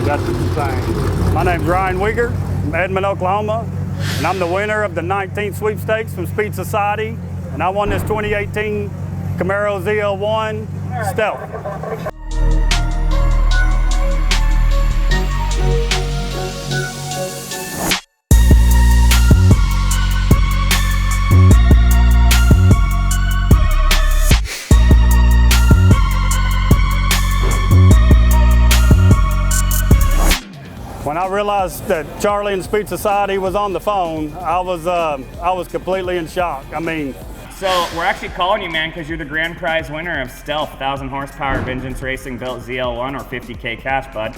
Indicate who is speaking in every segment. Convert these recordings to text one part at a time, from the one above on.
Speaker 1: That's insane. My name's Ryan Weger from Edmond, Oklahoma, and I'm the winner of the 19th sweepstakes from Speed Society, and I won this 2018 Camaro ZL1 Stealth. When I realized that Charlie and Speed Society was on the phone, I was completely in shock. I mean,
Speaker 2: so we're actually calling you, man, because you're the grand prize winner of Stealth 1,000 horsepower Vengeance Racing built ZL1 or 50K cash, bud.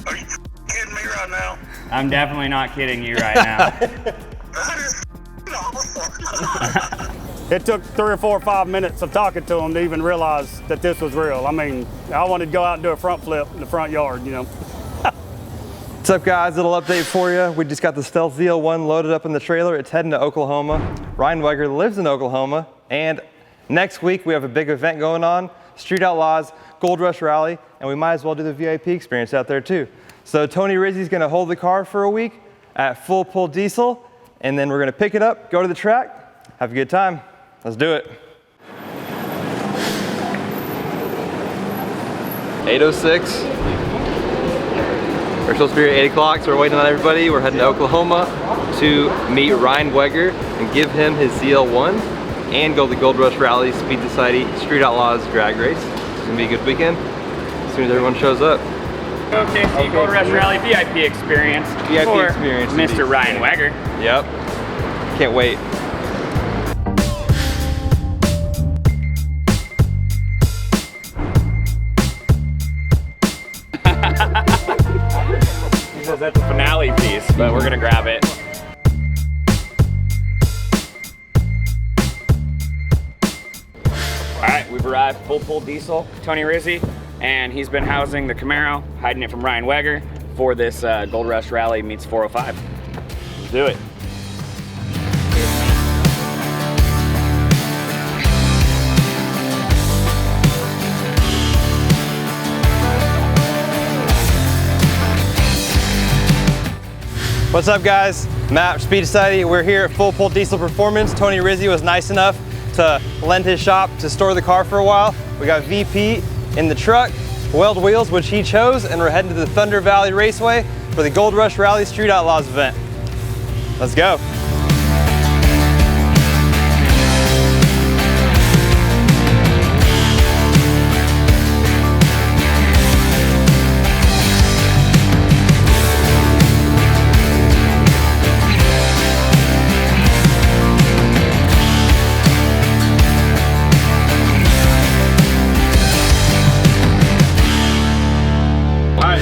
Speaker 3: Are you kidding me right now?
Speaker 2: I'm definitely not kidding you right now.
Speaker 3: That is awesome.
Speaker 1: It took 3 or 4 or 5 minutes of talking to him to even realize that this was real. I mean, I wanted to go out and do a front flip in the front yard, you know.
Speaker 4: What's up, guys? Little update for you. We just got the Stealth ZL1 loaded up in the trailer. It's heading to Oklahoma. Ryan Weger lives in Oklahoma, and next week we have a big event going on, Street Outlaws Gold Rush Rally, and we might as well do the VIP experience out there too. So Tony Rizzi's gonna hold the car for a week at full pull diesel, and then we're gonna pick it up, go to the track, have a good time. Let's do it. 8:06. We're supposed to be here at 8 o'clock, so we're waiting on everybody. We're heading to Oklahoma to meet Ryan Weger and give him his ZL1 and go to the Gold Rush Rally, Speed Society, Street Outlaws drag race. It's gonna be a good weekend as soon as everyone shows up.
Speaker 2: Okay, Gold Rush Rally VIP experience.
Speaker 4: VIP experience.
Speaker 2: Mr. Ryan Weger.
Speaker 4: Yep. Can't wait.
Speaker 2: That's the finale piece, but we're gonna grab it. All right, we've arrived, full pull diesel, Tony Rizzi, and he's been housing the Camaro, hiding it from Ryan Weger for this Gold Rush Rally meets 405. Let's do it.
Speaker 4: What's up, guys? Matt, Speed Society. We're here at Full Pull Diesel Performance. Tony Rizzi was nice enough to lend his shop to store the car for a while. We got VP in the truck, weld wheels, which he chose, and we're heading to the Thunder Valley Raceway for the Gold Rush Rally Street Outlaws event. Let's go.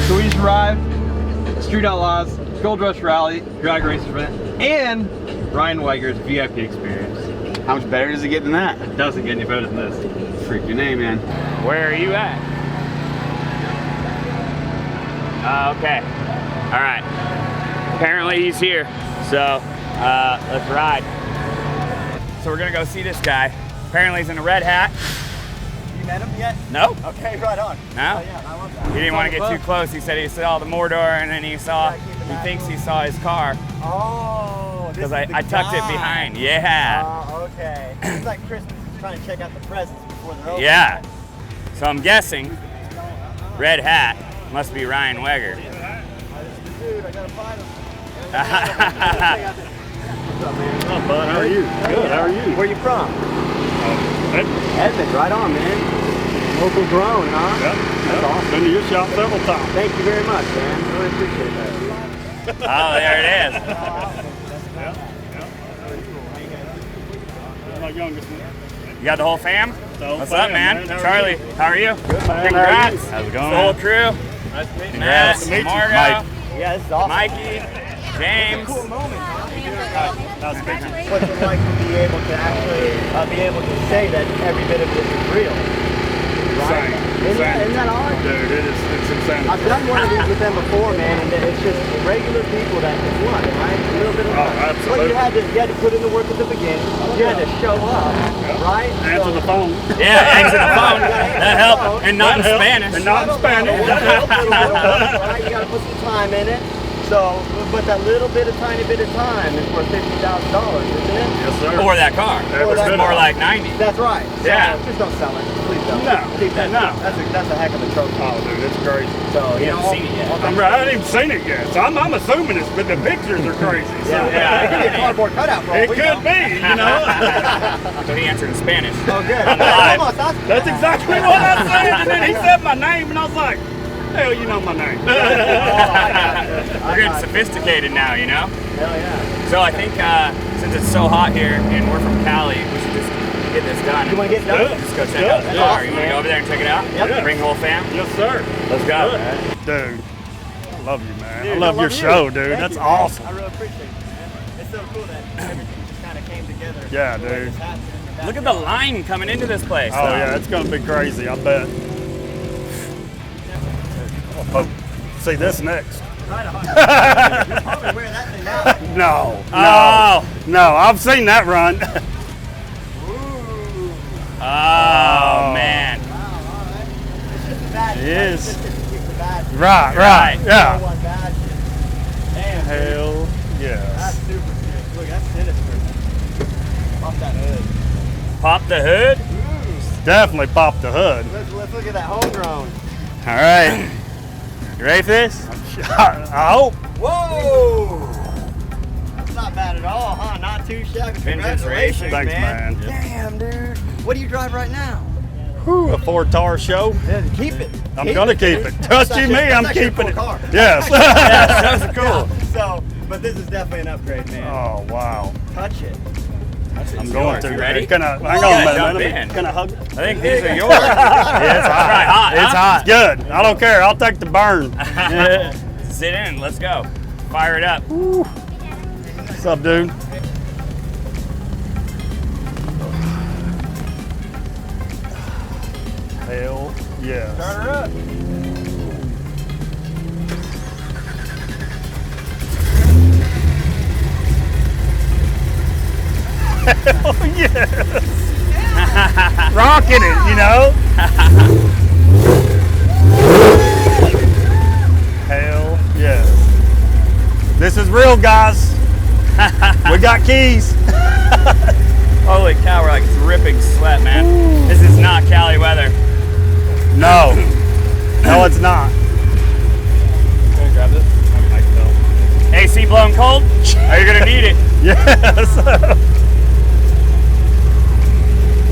Speaker 4: So we just arrived, Street Outlaws, Gold Rush Rally, drag race event, and Ryan Weger's VIP experience.
Speaker 5: How much better does it get than that?
Speaker 4: It doesn't get any better than this.
Speaker 5: Freak your name, man.
Speaker 2: Where are you at? Okay. All right. Apparently he's here. So let's ride. So we're gonna go see this guy. Apparently he's in a red hat.
Speaker 6: You met him yet?
Speaker 2: No.
Speaker 6: Okay, right on.
Speaker 2: No?
Speaker 6: Oh, yeah, I love that.
Speaker 2: He didn't want to get too close. He said he saw the Mordor and then he thinks he saw his car.
Speaker 6: Oh,
Speaker 2: because I tucked it behind. Yeah.
Speaker 6: Oh, okay. It's like Christmas is trying to check out the presents before they're open.
Speaker 2: Yeah. So I'm guessing red hat must be Ryan Weger.
Speaker 6: Dude, I gotta find him.
Speaker 1: What's up, man? What's up, bud? How are you? Good. How are you?
Speaker 6: Where you from? Edmond, right on, man. Local grown, huh?
Speaker 1: Yep.
Speaker 6: That's awesome.
Speaker 1: Been to your shop several times.
Speaker 6: Thank you very much, man. Really appreciate that.
Speaker 2: Oh, there it is.
Speaker 1: My youngest one.
Speaker 2: You got the whole fam? What's up, man?
Speaker 1: How
Speaker 2: Charlie, how are you?
Speaker 1: Good, man.
Speaker 2: Congrats.
Speaker 1: How's it going?
Speaker 2: The whole crew.
Speaker 1: Nice to meet you.
Speaker 2: Matt,
Speaker 1: Nice to meet you.
Speaker 2: Margo,
Speaker 1: Mike.
Speaker 6: Yeah, this is awesome.
Speaker 2: Mikey, James.
Speaker 6: Cool moment.
Speaker 1: Nice to meet you.
Speaker 6: What's it like to be able to actually be able to say that every bit of this is real?
Speaker 1: insane.
Speaker 6: Isn't that odd?
Speaker 1: Dude, it's insane.
Speaker 6: I've done one of these with them before, man, and it's just regular people that just want it, right? A little bit of
Speaker 1: Oh,
Speaker 6: money.
Speaker 1: absolutely.
Speaker 6: But you had to put in the work at the beginning. You had to show up, right?
Speaker 1: Answer the phone.
Speaker 2: Yeah, answer the phone. That helped. And not in Spanish.
Speaker 1: And not in Spanish.
Speaker 6: Right? You got to put some time in it. So, but that little bit of tiny bit of time is worth $50,000, isn't it?
Speaker 1: Yes, sir.
Speaker 2: Or that car.
Speaker 1: Every
Speaker 2: It's
Speaker 1: bit
Speaker 2: more
Speaker 1: of it.
Speaker 2: like 90.
Speaker 6: That's right. So,
Speaker 2: Yeah.
Speaker 6: just don't sell it. Please don't.
Speaker 1: No.
Speaker 6: Keep that.
Speaker 1: No.
Speaker 6: That's a heck of a trophy.
Speaker 1: Oh, dude, it's crazy.
Speaker 6: So,
Speaker 2: You
Speaker 6: know,
Speaker 2: haven't seen it yet.
Speaker 6: all
Speaker 1: I haven't even seen it yet, so I'm assuming it's, but the pictures are crazy. So.
Speaker 6: Yeah. It could be a cardboard cutout, bro.
Speaker 1: It could be, you know.
Speaker 2: So he answered in Spanish.
Speaker 6: Oh, good.
Speaker 2: Live.
Speaker 6: Almost.
Speaker 1: That's exactly what I said, and then he said my name, and I was like, hell, you know my name.
Speaker 2: We're getting sophisticated now, you know?
Speaker 6: Hell yeah.
Speaker 2: So I think since it's so hot here and we're from Cali, we should just get this done.
Speaker 6: You want to get done?
Speaker 2: Just go check out the car. You want to go over there and check it out?
Speaker 6: Yep.
Speaker 2: Bring the whole fam?
Speaker 1: Yes, sir.
Speaker 2: Let's go.
Speaker 1: Dude, I love you, man.
Speaker 6: Dude,
Speaker 1: I love your
Speaker 6: you.
Speaker 1: show, dude.
Speaker 6: Thank
Speaker 1: That's
Speaker 6: you, man.
Speaker 1: awesome.
Speaker 6: I really appreciate it, man. It's so cool that everything just kind of came together.
Speaker 1: Yeah,
Speaker 6: the way
Speaker 1: dude.
Speaker 6: this happened.
Speaker 2: Look at the line coming into this place.
Speaker 1: Oh, yeah, it's going to be crazy, I bet. Oh, see this next.
Speaker 6: Right on. You're probably wearing that thing now.
Speaker 1: No, I've seen that run.
Speaker 2: Oh, man.
Speaker 6: Wow, all right. It's just a badge.
Speaker 1: It is.
Speaker 6: It's just a piece of badge.
Speaker 1: Right, yeah.
Speaker 6: One badge. Damn, dude.
Speaker 1: Hell
Speaker 6: That's
Speaker 1: yes.
Speaker 6: super sick. Look, that's sinister. Pop that hood.
Speaker 2: Pop the hood.
Speaker 1: Definitely pop the hood.
Speaker 6: Let's look at that homegrown.
Speaker 2: All right. You ready for this?
Speaker 1: I hope.
Speaker 6: Whoa! That's not bad at all, huh? Not too shabby.
Speaker 2: Vintage racing.
Speaker 6: Congratulations,
Speaker 1: Thanks, man.
Speaker 6: Damn, dude. What do you drive right now?
Speaker 1: Whew, a Ford-Tar show.
Speaker 6: Yeah, keep it.
Speaker 1: I'm going to keep
Speaker 6: dude.
Speaker 1: it. Trust
Speaker 6: That's
Speaker 1: you
Speaker 6: actually-
Speaker 1: me, I'm
Speaker 6: that's actually a
Speaker 1: keeping
Speaker 6: cool
Speaker 1: it.
Speaker 6: car.
Speaker 1: Yes.
Speaker 2: Yeah, those are cool.
Speaker 6: Yeah, so, but this is definitely an upgrade, man.
Speaker 1: Oh, wow.
Speaker 6: Touch it.
Speaker 1: I'm going to.
Speaker 2: You ready?
Speaker 1: Can I, hang
Speaker 2: Yeah,
Speaker 1: on a
Speaker 2: jump
Speaker 1: minute.
Speaker 2: in.
Speaker 1: Can I hug it?
Speaker 2: I think these are yours. Yeah, it's probably hot.
Speaker 1: It's hot. It's good. I don't care. I'll take the burn.
Speaker 2: Sit in. Let's go. Fire it up.
Speaker 1: What's up, dude? Hell yes.
Speaker 6: Start her up.
Speaker 1: Oh yes. Rocking it, you know? Hell yes. This is real, guys. We got keys.
Speaker 2: Holy cow, we're like dripping sweat, man. This is not Cali weather.
Speaker 1: No. No, it's not.
Speaker 2: Can I grab this? AC blowing cold? Are you gonna need it?
Speaker 1: Yes.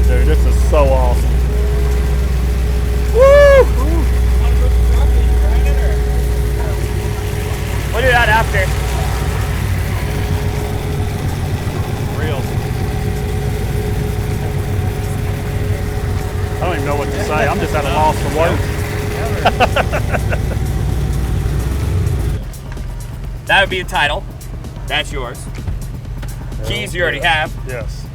Speaker 1: Dude, this is so awesome. Woo!
Speaker 2: We'll do that after.
Speaker 1: Real. I don't even know what to say. I'm just at a loss for words.
Speaker 2: That would be the title. That's yours. Keys you already have.
Speaker 1: Yes.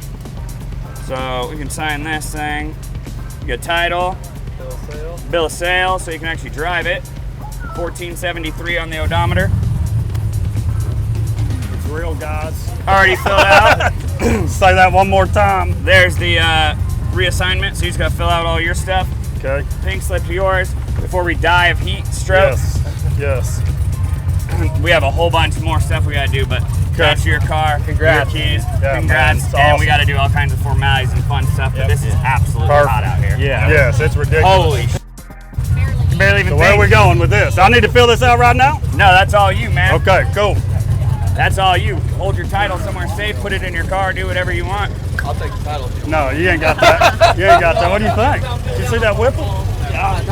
Speaker 2: So we can sign this thing. You get title. Bill of sale, so you can actually drive it. 1473 on the odometer.
Speaker 1: It's real, guys.
Speaker 2: Already filled out.
Speaker 1: Say that one more time.
Speaker 2: There's the reassignment, so you just gotta fill out all your stuff.
Speaker 1: Okay.
Speaker 2: Pink slip to yours. Before we die of heat stroke,
Speaker 1: Yes.
Speaker 2: we have a whole bunch more stuff we gotta do, but that's your car.
Speaker 6: Congrats.
Speaker 2: Your keys.
Speaker 1: Yeah, man,
Speaker 2: Congrats.
Speaker 1: it's
Speaker 2: And
Speaker 1: awesome.
Speaker 2: we gotta do all kinds of formalities and fun stuff, but this is absolutely hot out here.
Speaker 6: Yeah.
Speaker 1: Yes, it's ridiculous.
Speaker 2: Holy sh**. Barely even
Speaker 1: So where are we
Speaker 2: think.
Speaker 1: going with this? I need to fill this out right now?
Speaker 2: No, that's all you, man.
Speaker 1: Okay, cool.
Speaker 2: That's all you. Hold your title somewhere safe, put it in your car, do whatever you want.
Speaker 5: I'll take the title.
Speaker 1: No, you ain't got that. You ain't got that. What do you think? You see that whipple?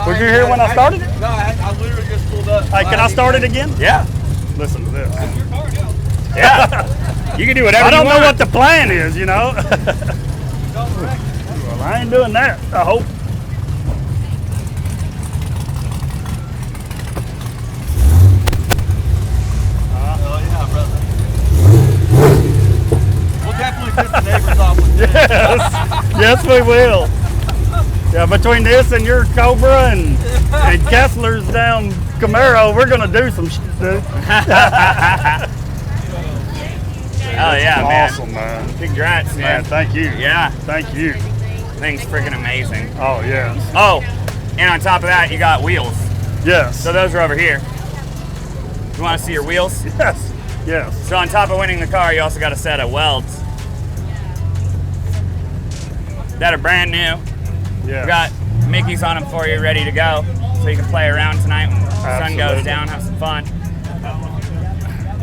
Speaker 1: Were you here when I started it?
Speaker 5: No, I literally just pulled up.
Speaker 1: Hey, can I start it again?
Speaker 2: Yeah.
Speaker 1: Listen to this.
Speaker 2: Yeah. You can do whatever
Speaker 1: I don't
Speaker 2: you
Speaker 1: know
Speaker 2: want.
Speaker 1: what the plan is, you know? Well, I ain't doing that, I hope.
Speaker 5: Oh, yeah, brother. We'll definitely piss the neighbors off with this.
Speaker 1: Yes, yes we will. Yeah, between this and your Cobra and Kessler's down Camaro, we're gonna do some shit, dude.
Speaker 2: Oh yeah, man.
Speaker 1: Awesome, man.
Speaker 2: Congrats, man.
Speaker 1: Man, thank you.
Speaker 2: Yeah,
Speaker 1: Thank you.
Speaker 2: thing's freaking amazing.
Speaker 1: Oh, yes.
Speaker 2: Oh, and on top of that, you got wheels.
Speaker 1: Yes.
Speaker 2: So those are over here. You want to see your wheels?
Speaker 1: Yes. Yes.
Speaker 2: So on top of winning the car, you also got a set of welds that are brand new.
Speaker 1: Yes.
Speaker 2: We got Mickeys on them for you, ready to go, so you can play around tonight when the sun goes
Speaker 1: Absolutely.
Speaker 2: down, have some fun.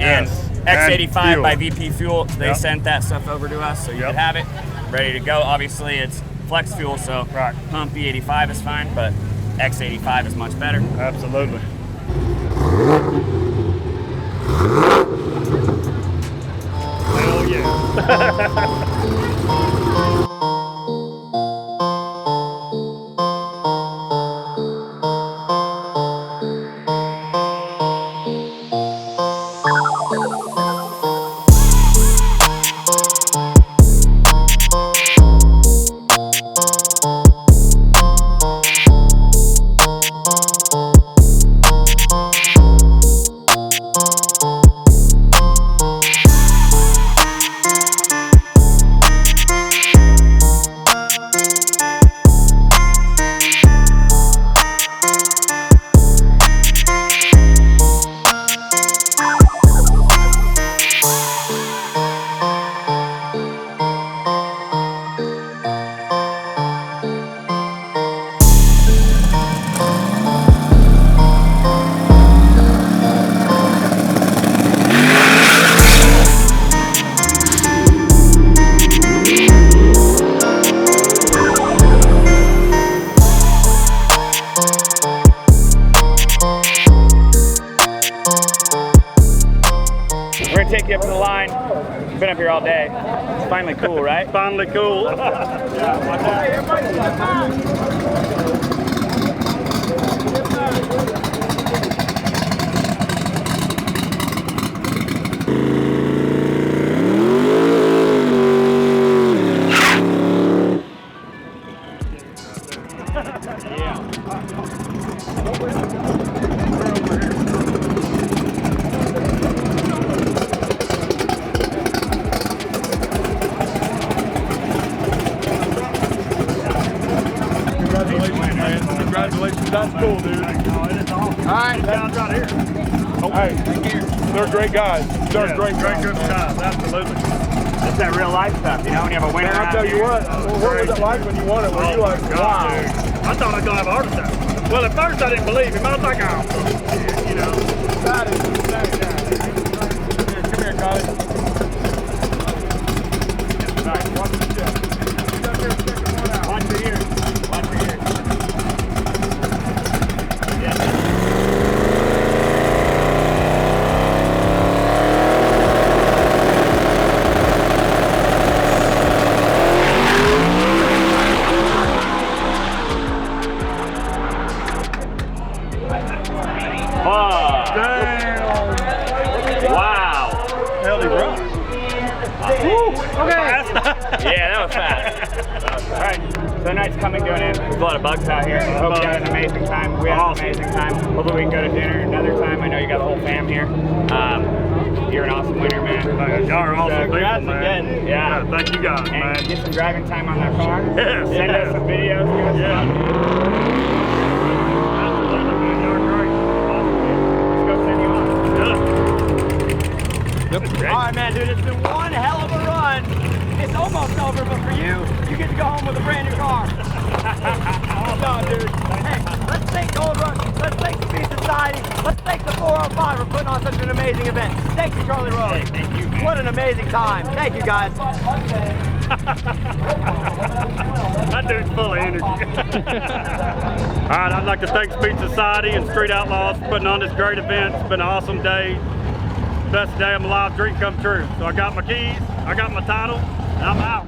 Speaker 2: And
Speaker 1: Yes.
Speaker 2: X85
Speaker 1: And fuel.
Speaker 2: by VP Fuel, they
Speaker 1: Yep.
Speaker 2: sent that stuff over to us, so you could have it ready to go. Obviously, it's flex fuel, so
Speaker 1: Right.
Speaker 2: pump E85 is fine, but X85 is much better.
Speaker 1: Absolutely. Hell yeah.
Speaker 2: We're gonna take you up to the line. We've been up here all day. It's finally cool, right?
Speaker 1: Finally cool.
Speaker 5: Congratulations, man. Congratulations. That's cool, dude.
Speaker 1: All right, sounds right here.
Speaker 5: Hey, they're great guys. They're
Speaker 1: Yeah,
Speaker 5: great guys.
Speaker 1: good guys, absolutely.
Speaker 2: That's that real life stuff, you know, when you have a winner
Speaker 5: Man, I'll
Speaker 2: out
Speaker 5: tell you
Speaker 2: here.
Speaker 5: what. What was it like when you won it? Were you like,
Speaker 1: God,
Speaker 5: wow?
Speaker 1: dude. I thought I was gonna have a heart attack. Well, at first I didn't believe him. I was like, oh, you know.
Speaker 5: That is insane. Come here, guys. Nice. Watch the step. Step here, check one out.
Speaker 2: Watch your ears. Watch your ears. Oh,
Speaker 1: Damn.
Speaker 2: wow.
Speaker 1: Hell, he run.
Speaker 2: Yeah, that was fast. All right, so tonight's coming to an end. There's a lot of bugs out here. Hope you had an amazing time. We had an amazing time. Hopefully we can go to dinner another time. I know you got the whole fam here. You're an awesome winner, man.
Speaker 1: Y'all are awesome people,
Speaker 2: congrats
Speaker 1: man.
Speaker 2: again. Yeah.
Speaker 1: Thank you guys,
Speaker 2: And
Speaker 1: man.
Speaker 2: get some driving time on that car.
Speaker 1: Yes,
Speaker 2: Send
Speaker 1: yes.
Speaker 2: us some videos. Give us
Speaker 1: Yeah. Absolutely, man. Y'all are great.
Speaker 2: some. Let's go send you on.
Speaker 6: All right, man, dude, it's been one hell of a run. It's almost over, but for you, you get to go home with a brand new car. No, dude. Hey, let's thank Cobra. Let's thank the Speed Society. Let's thank the 405 for putting on such an amazing event. Thank you, Charlie Rose.
Speaker 2: Hey, thank you, man.
Speaker 6: What an amazing time. Thank you, guys.
Speaker 1: That dude's full of energy. All right, I'd like to thank Speed Society and Street Outlaws for putting on this great event. It's been an awesome day. Best day of my life, dream come true. So I got my keys, I got my title, and I'm out.